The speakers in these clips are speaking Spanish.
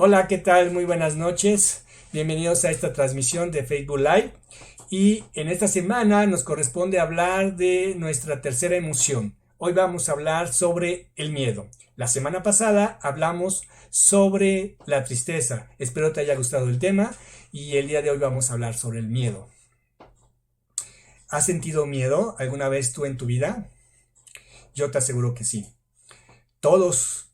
Hola, ¿qué tal? Muy buenas noches. Bienvenidos a esta transmisión de Facebook Live. Y en esta semana nos corresponde hablar de nuestra tercera emoción. Hoy vamos a hablar sobre el miedo. La semana pasada hablamos sobre la tristeza. Espero te haya gustado el tema y el día de hoy vamos a hablar sobre el miedo. ¿Has sentido miedo alguna vez tú en tu vida? Yo te aseguro que sí. Todos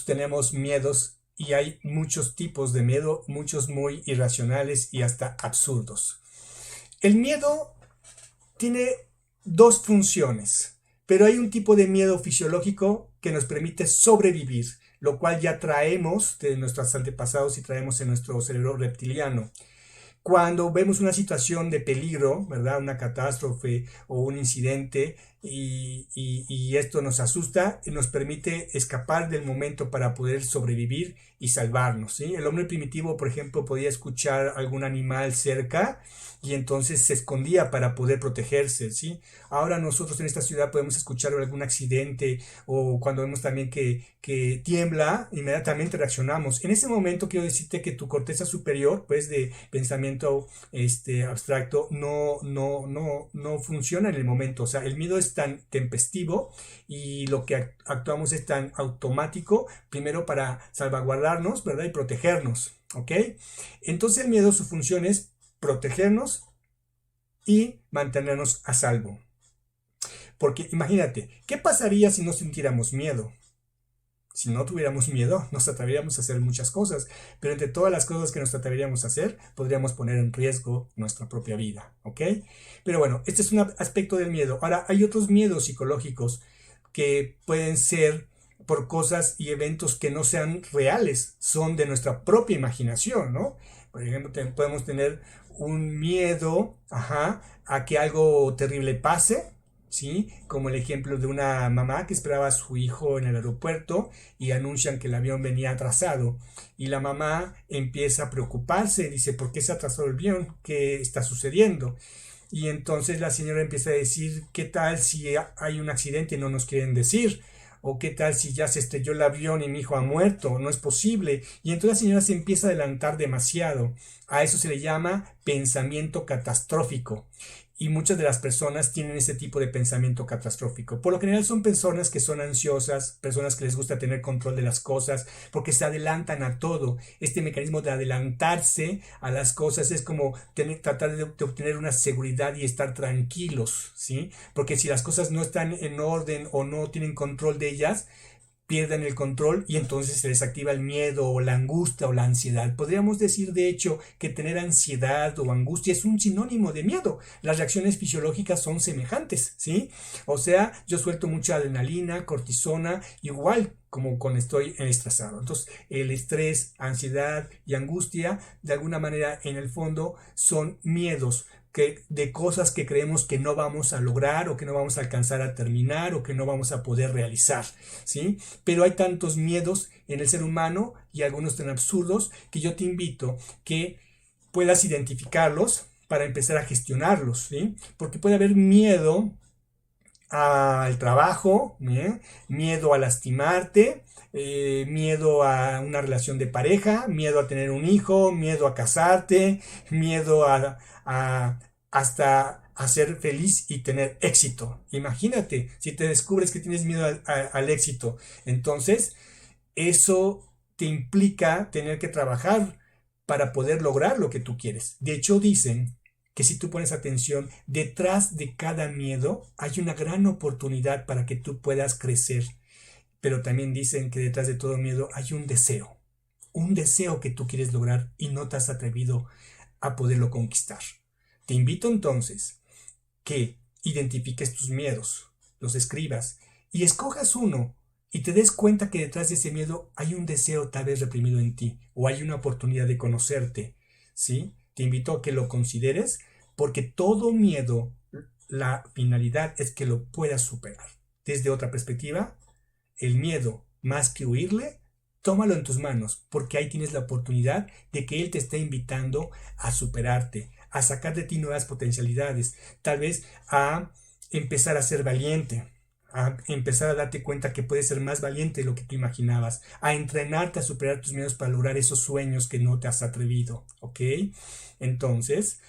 tenemos miedos y hay muchos tipos de miedo, muchos muy irracionales y hasta absurdos. El miedo tiene dos funciones, pero hay un tipo de miedo fisiológico que nos permite sobrevivir, lo cual ya traemos de nuestros antepasados y traemos en nuestro cerebro reptiliano. Cuando vemos una situación de peligro, ¿verdad? Una catástrofe o un incidente y esto nos asusta y nos permite escapar del momento para poder sobrevivir y salvarnos, ¿sí? El hombre primitivo, por ejemplo, podía escuchar algún animal cerca y entonces se escondía para poder protegerse, ¿sí? Ahora nosotros en esta ciudad podemos escuchar algún accidente o cuando vemos también que tiembla, inmediatamente reaccionamos. En ese momento quiero decirte que tu corteza superior, pues de pensamiento abstracto, no funciona en el momento. O sea, el miedo es tan tempestivo y lo que actuamos es tan automático, primero para salvaguardarnos, ¿verdad? Y protegernos, ¿ok? Entonces el miedo, su función es protegernos y mantenernos a salvo. Porque imagínate, ¿qué pasaría si no sintiéramos miedo? Si no tuviéramos miedo, nos atreveríamos a hacer muchas cosas, pero entre todas las cosas que nos atreveríamos a hacer, podríamos poner en riesgo nuestra propia vida, ¿ok? Pero bueno, este es un aspecto del miedo. Ahora, hay otros miedos psicológicos que pueden ser por cosas y eventos que no sean reales, son de nuestra propia imaginación, ¿no? Por ejemplo, podemos tener un miedo, a que algo terrible pase, ¿sí? Como el ejemplo de una mamá que esperaba a su hijo en el aeropuerto y anuncian que el avión venía atrasado y la mamá empieza a preocuparse, dice, ¿por qué se atrasó el avión? ¿Qué está sucediendo? Y entonces la señora empieza a decir, ¿qué tal si hay un accidente y no nos quieren decir? ¿O qué tal si ya se estrelló el avión y mi hijo ha muerto? No es posible. Y entonces la señora se empieza a adelantar demasiado. A eso se le llama pensamiento catastrófico. Y muchas de las personas tienen ese tipo de pensamiento catastrófico. Por lo general son personas que son ansiosas, personas que les gusta tener control de las cosas, porque se adelantan a todo. Este mecanismo de adelantarse a las cosas es como tratar de obtener una seguridad y estar tranquilos, ¿sí? Porque si las cosas no están en orden o no tienen control de ellas, pierden el control y entonces se les activa el miedo o la angustia o la ansiedad. Podríamos decir, de hecho, que tener ansiedad o angustia es un sinónimo de miedo. Las reacciones fisiológicas son semejantes, ¿sí? O sea, yo suelto mucha adrenalina, cortisona, igual como cuando estoy estresado. Entonces, el estrés, ansiedad y angustia, de alguna manera, en el fondo, son miedos de cosas que creemos que no vamos a lograr o que no vamos a alcanzar a terminar o que no vamos a poder realizar, ¿sí? Pero hay tantos miedos en el ser humano y algunos tan absurdos que yo te invito que puedas identificarlos para empezar a gestionarlos, ¿sí? Porque puede haber miedo al trabajo, miedo a lastimarte, miedo a una relación de pareja, miedo a tener un hijo, miedo a casarte, miedo hasta a ser feliz y tener éxito. Imagínate, si te descubres que tienes miedo al éxito, entonces eso te implica tener que trabajar para poder lograr lo que tú quieres. De hecho, dicen que si tú pones atención, detrás de cada miedo hay una gran oportunidad para que tú puedas crecer. Pero también dicen que detrás de todo miedo hay un deseo que tú quieres lograr y no te has atrevido a poderlo conquistar. Te invito entonces que identifiques tus miedos, los escribas y escojas uno y te des cuenta que detrás de ese miedo hay un deseo tal vez reprimido en ti o hay una oportunidad de conocerte, ¿sí? Te invito a que lo consideres porque todo miedo, la finalidad es que lo puedas superar. Desde otra perspectiva, el miedo, más que huirle, tómalo en tus manos, porque ahí tienes la oportunidad de que él te esté invitando a superarte, a sacar de ti nuevas potencialidades, tal vez a empezar a ser valiente, a empezar a darte cuenta que puedes ser más valiente de lo que tú imaginabas, a entrenarte a superar tus miedos para lograr esos sueños que no te has atrevido, ¿ok? Entonces,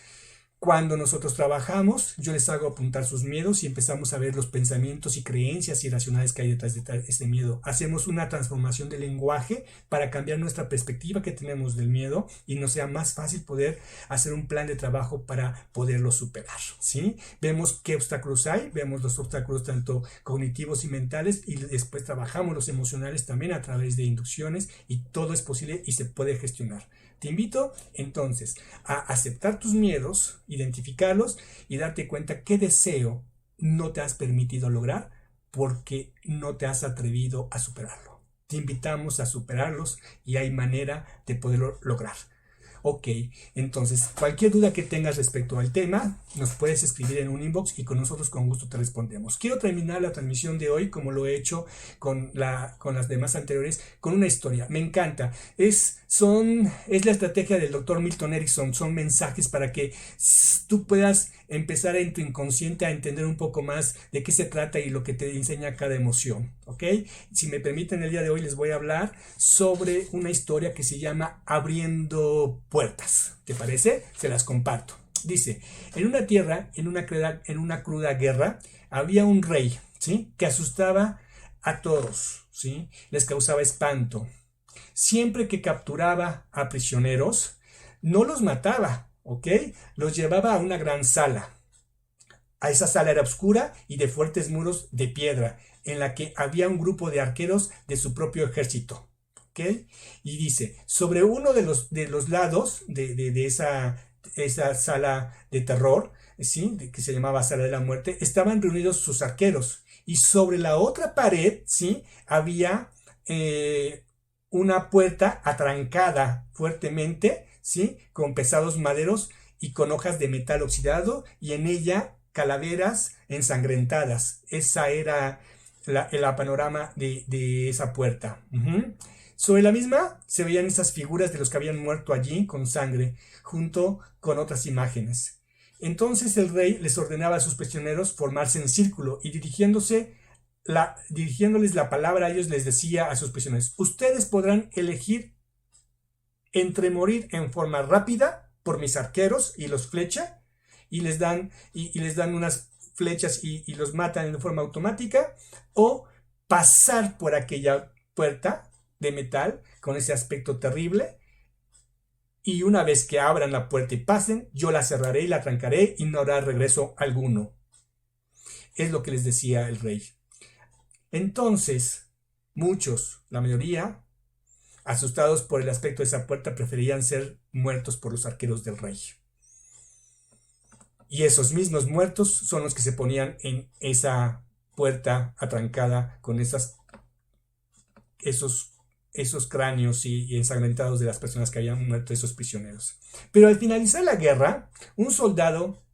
cuando nosotros trabajamos, yo les hago apuntar sus miedos y empezamos a ver los pensamientos y creencias irracionales que hay detrás de ese miedo. Hacemos una transformación del lenguaje para cambiar nuestra perspectiva que tenemos del miedo y nos sea más fácil poder hacer un plan de trabajo para poderlo superar, ¿sí? Vemos qué obstáculos hay, vemos los obstáculos tanto cognitivos y mentales y después trabajamos los emocionales también a través de inducciones y todo es posible y se puede gestionar. Te invito entonces a aceptar tus miedos, identificarlos y darte cuenta qué deseo no te has permitido lograr porque no te has atrevido a superarlo. Te invitamos a superarlos y hay manera de poderlo lograr. Ok, entonces cualquier duda que tengas respecto al tema, nos puedes escribir en un inbox y con nosotros con gusto te respondemos. Quiero terminar la transmisión de hoy, como lo he hecho con las demás anteriores, con una historia. Me encanta. Es la estrategia del doctor Milton Erickson. Son mensajes para que tú puedas empezar en tu inconsciente a entender un poco más de qué se trata y lo que te enseña cada emoción. ¿Ok? Si me permiten, el día de hoy les voy a hablar sobre una historia que se llama Abriendo Puertas. ¿Te parece? Se las comparto. Dice, en una tierra, en una cruda guerra, había un rey, ¿sí? Que asustaba a todos, ¿sí? Les causaba espanto. Siempre que capturaba a prisioneros, no los mataba, ¿ok? Los llevaba a una gran sala. A esa sala era oscura y de fuertes muros de piedra, en la que había un grupo de arqueros de su propio ejército. ¿Ok? Y dice, sobre uno de los lados de esa sala de terror, ¿sí? Que se llamaba Sala de la Muerte, estaban reunidos sus arqueros. Y sobre la otra pared, ¿sí? Había una puerta atrancada fuertemente, ¿sí? Con pesados maderos y con hojas de metal oxidado, y en ella calaveras ensangrentadas. Esa era el panorama de esa puerta. Sobre la misma se veían esas figuras de los que habían muerto allí con sangre, junto con otras imágenes. Entonces el rey les ordenaba a sus prisioneros formarse en círculo y dirigiéndoles la palabra a ellos les decía a sus prisioneros, ustedes podrán elegir entre morir en forma rápida por mis arqueros y los flecha y les dan unas flechas y los matan de forma automática, o pasar por aquella puerta de metal con ese aspecto terrible, y una vez que abran la puerta y pasen, yo la cerraré y la trancaré y no habrá regreso alguno. Es lo que les decía el rey. Entonces, muchos, la mayoría, asustados por el aspecto de esa puerta, preferían ser muertos por los arqueros del rey. Y esos mismos muertos son los que se ponían en esa puerta atrancada con esos cráneos y ensangrentados de las personas que habían muerto, esos prisioneros. Pero al finalizar la guerra, un soldado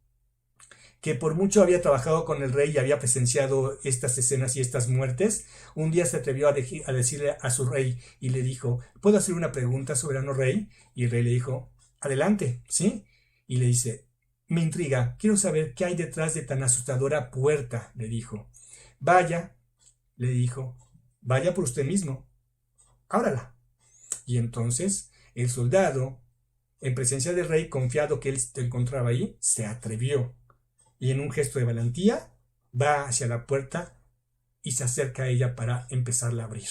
que por mucho había trabajado con el rey y había presenciado estas escenas y estas muertes, un día se atrevió a decirle a su rey y le dijo, ¿puedo hacer una pregunta, soberano rey? Y el rey le dijo, adelante, ¿sí? Y le dice, me intriga, quiero saber qué hay detrás de tan asustadora puerta, le dijo. Vaya, le dijo, vaya por usted mismo, ábrala. Y entonces el soldado, en presencia del rey, confiado que él se encontraba ahí, se atrevió. Y en un gesto de valentía va hacia la puerta y se acerca a ella para empezarla a abrir.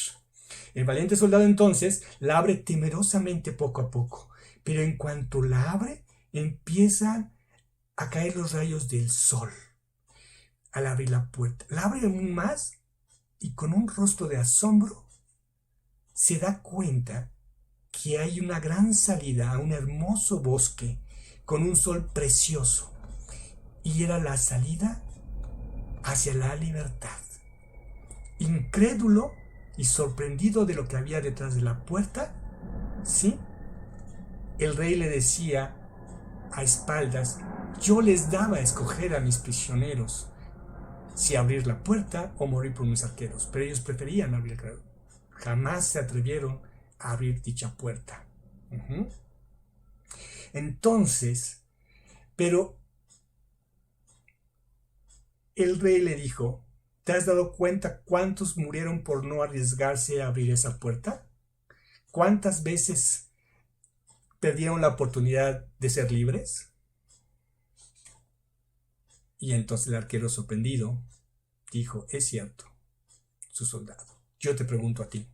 El valiente soldado entonces la abre temerosamente poco a poco, pero en cuanto la abre empiezan a caer los rayos del sol. Al abrir la puerta, la abre aún más y con un rostro de asombro se da cuenta que hay una gran salida a un hermoso bosque con un sol precioso, y era la salida hacia la libertad. Incrédulo y sorprendido de lo que había detrás de la puerta, ¿sí? El rey le decía a espaldas, yo les daba a escoger a mis prisioneros si abrir la puerta o morir por mis arqueros, pero ellos preferían abrirla. Jamás se atrevieron a abrir dicha puerta. Entonces, pero el rey le dijo, ¿Te has dado cuenta cuántos murieron por no arriesgarse a abrir esa puerta? ¿Cuántas veces perdieron la oportunidad de ser libres? Y entonces el arquero, sorprendido, dijo: es cierto, su soldado. Yo te pregunto a ti,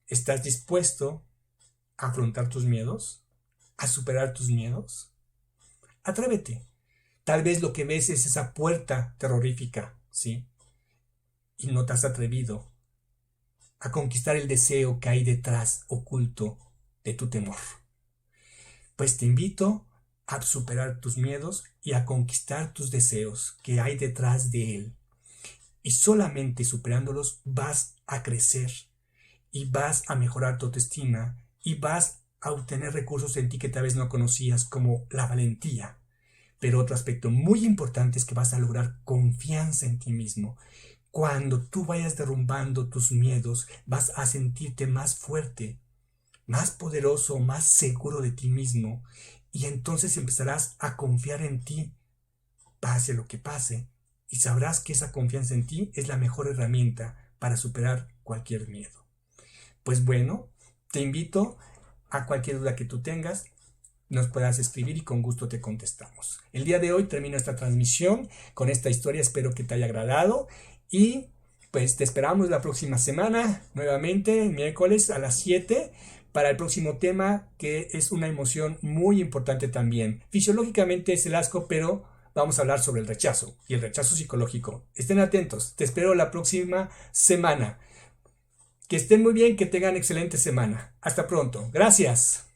¿estás dispuesto a afrontar tus miedos? ¿A superar tus miedos? Atrévete. Tal vez lo que ves es esa puerta terrorífica, ¿sí? Y no te has atrevido a conquistar el deseo que hay detrás, oculto, de tu temor. Pues te invito a superar tus miedos y a conquistar tus deseos que hay detrás de él. Y solamente superándolos vas a crecer y vas a mejorar tu autoestima y vas a obtener recursos en ti que tal vez no conocías, como la valentía. Pero otro aspecto muy importante es que vas a lograr confianza en ti mismo. Cuando tú vayas derrumbando tus miedos, vas a sentirte más fuerte, más poderoso, más seguro de ti mismo. Y entonces empezarás a confiar en ti, pase lo que pase. Y sabrás que esa confianza en ti es la mejor herramienta para superar cualquier miedo. Pues bueno, te invito a cualquier duda que tú tengas, nos puedas escribir y con gusto te contestamos. El día de hoy termino esta transmisión con esta historia, espero que te haya agradado y pues te esperamos la próxima semana, nuevamente miércoles a las 7 para el próximo tema, que es una emoción muy importante también. Fisiológicamente es el asco, pero vamos a hablar sobre el rechazo y el rechazo psicológico. Estén atentos, te espero la próxima semana. Que estén muy bien, que tengan excelente semana. Hasta pronto. Gracias.